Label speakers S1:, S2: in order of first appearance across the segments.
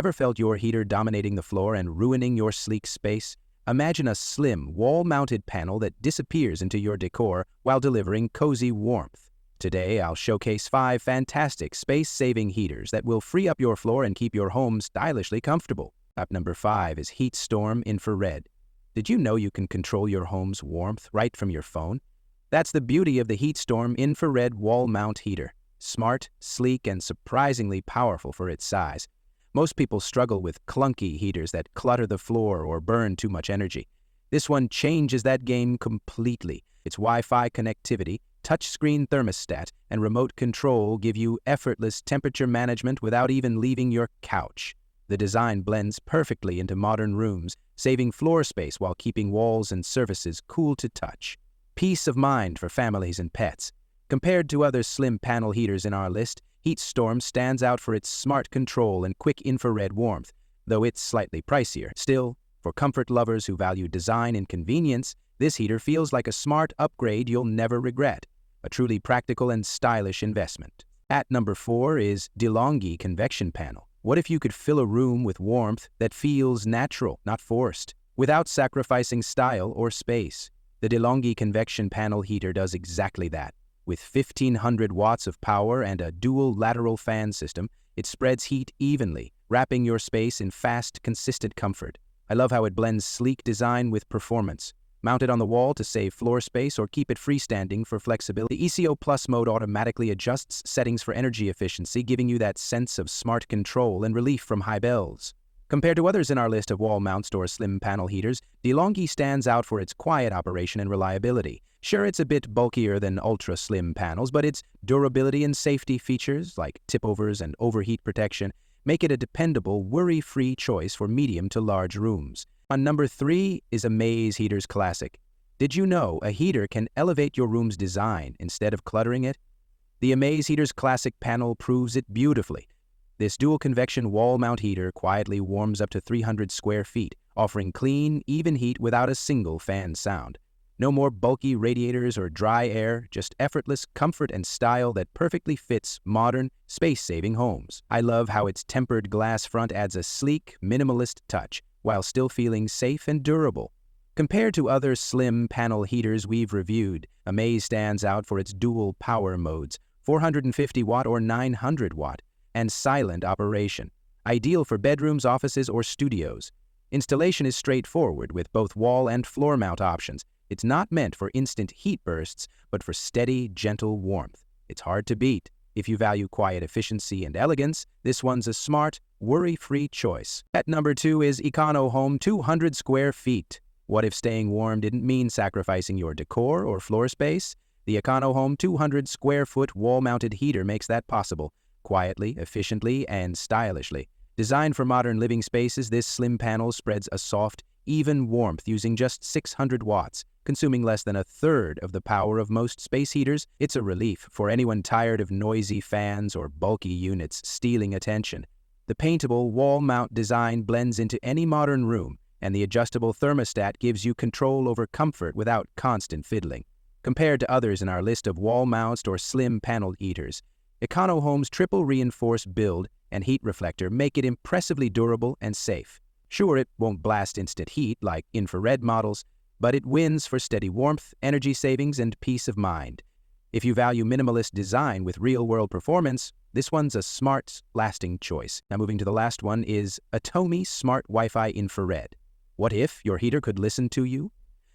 S1: Ever felt your heater dominating the floor and ruining your sleek space? Imagine a slim, wall-mounted panel that disappears into your decor while delivering cozy warmth. Today, I'll showcase 5 fantastic space-saving heaters that will free up your floor and keep your home stylishly comfortable. Up number 5 is HeatStorm Infrared. Did you know you can control your home's warmth right from your phone? That's the beauty of the HeatStorm Infrared wall-mount heater. Smart, sleek, and surprisingly powerful for its size. Most people struggle with clunky heaters that clutter the floor or burn too much energy. This one changes that game completely. Its Wi-Fi connectivity, touchscreen thermostat, and remote control give you effortless temperature management without even leaving your couch. The design blends perfectly into modern rooms, saving floor space while keeping walls and surfaces cool to touch. Peace of mind for families and pets. Compared to other slim panel heaters in our list, HeatStorm stands out for its smart control and quick infrared warmth, though it's slightly pricier. Still, for comfort lovers who value design and convenience, this heater feels like a smart upgrade you'll never regret. A truly practical and stylish investment. At number 4 is De'Longhi Convection Panel. What if you could fill a room with warmth that feels natural, not forced, without sacrificing style or space? The De'Longhi Convection Panel heater does exactly that. With 1,500 watts of power and a dual lateral fan system, it spreads heat evenly, wrapping your space in fast, consistent comfort. I love how it blends sleek design with performance. Mounted on the wall to save floor space or keep it freestanding for flexibility, the ECO Plus mode automatically adjusts settings for energy efficiency, giving you that sense of smart control and relief from high bills. Compared to others in our list of wall-mount or slim panel heaters, De'Longhi stands out for its quiet operation and reliability. Sure, it's a bit bulkier than ultra-slim panels, but its durability and safety features, like tip-overs and overheat protection, make it a dependable, worry-free choice for medium to large rooms. On number 3 is Amaze Heater's Classic. Did you know a heater can elevate your room's design instead of cluttering it? The Amaze Heater's Classic panel proves it beautifully. This dual convection wall-mount heater quietly warms up to 300 square feet, offering clean, even heat without a single fan sound. No more bulky radiators or dry air, just effortless comfort and style that perfectly fits modern, space-saving homes. I love how its tempered glass front adds a sleek, minimalist touch, while still feeling safe and durable. Compared to other slim panel heaters we've reviewed, Amaze stands out for its dual power modes, 450 watt or 900 watt, and silent operation, ideal for bedrooms, offices, or studios. Installation is straightforward with both wall and floor mount options. It's not meant for instant heat bursts, but for steady, gentle warmth. It's hard to beat. If you value quiet efficiency and elegance, this one's a smart, worry-free choice. At number 2 is EconoHome 200 square feet. What if staying warm didn't mean sacrificing your decor or floor space? The EconoHome 200 square foot wall-mounted heater makes that possible. Quietly, efficiently, and stylishly. Designed for modern living spaces, this slim panel spreads a soft, even warmth using just 600 watts, consuming less than a third of the power of most space heaters. It's a relief for anyone tired of noisy fans or bulky units stealing attention. The paintable wall-mount design blends into any modern room, and the adjustable thermostat gives you control over comfort without constant fiddling. Compared to others in our list of wall-mounts or slim panel heaters, EconoHome's triple reinforced build and heat reflector make it impressively durable and safe. Sure, it won't blast instant heat like infrared models, but it wins for steady warmth, energy savings, and peace of mind. If you value minimalist design with real-world performance, this one's a smart, lasting choice. Now moving to the last one is Atomi Smart WiFi Infrared. What if your heater could listen to you?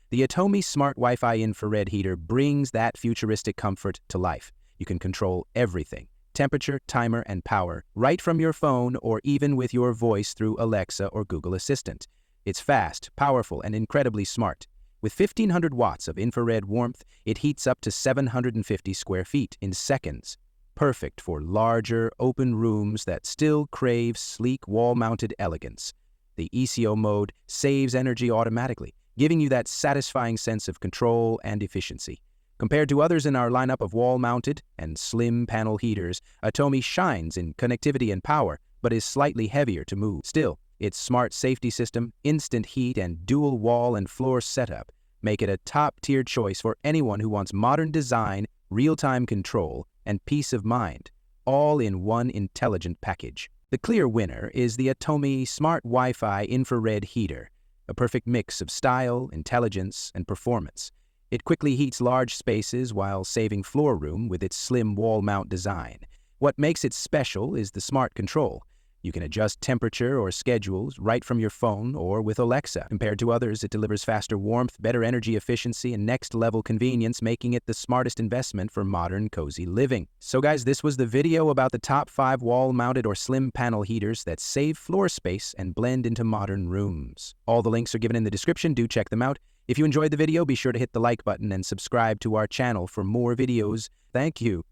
S1: The Atomi Smart WiFi Infrared heater brings that futuristic comfort to life. You can control everything, temperature, timer, and power, right from your phone or even with your voice through Alexa or Google Assistant. It's fast, powerful, and incredibly smart. With 1,500 watts of infrared warmth, it heats up to 750 square feet in seconds. Perfect for larger, open rooms that still crave sleek, wall-mounted elegance. The ECO mode saves energy automatically, giving you that satisfying sense of control and efficiency. Compared to others in our lineup of wall-mounted and slim panel heaters, Atomi shines in connectivity and power, but is slightly heavier to move. Still, its smart safety system, instant heat, and dual wall and floor setup make it a top-tier choice for anyone who wants modern design, real-time control, and peace of mind, all in one intelligent package. The clear winner is the Atomi Smart WiFi Infrared heater, a perfect mix of style, intelligence, and performance. It quickly heats large spaces while saving floor room with its slim wall mount design. What makes it special is the smart control. You can adjust temperature or schedules right from your phone or with Alexa. Compared to others, it delivers faster warmth, better energy efficiency, and next-level convenience, making it the smartest investment for modern, cozy living. So guys, this was the video about the top 5 wall-mounted or slim panel heaters that save floor space and blend into modern rooms. All the links are given in the description. Do check them out. If you enjoyed the video, be sure to hit the like button and subscribe to our channel for more videos. Thank you.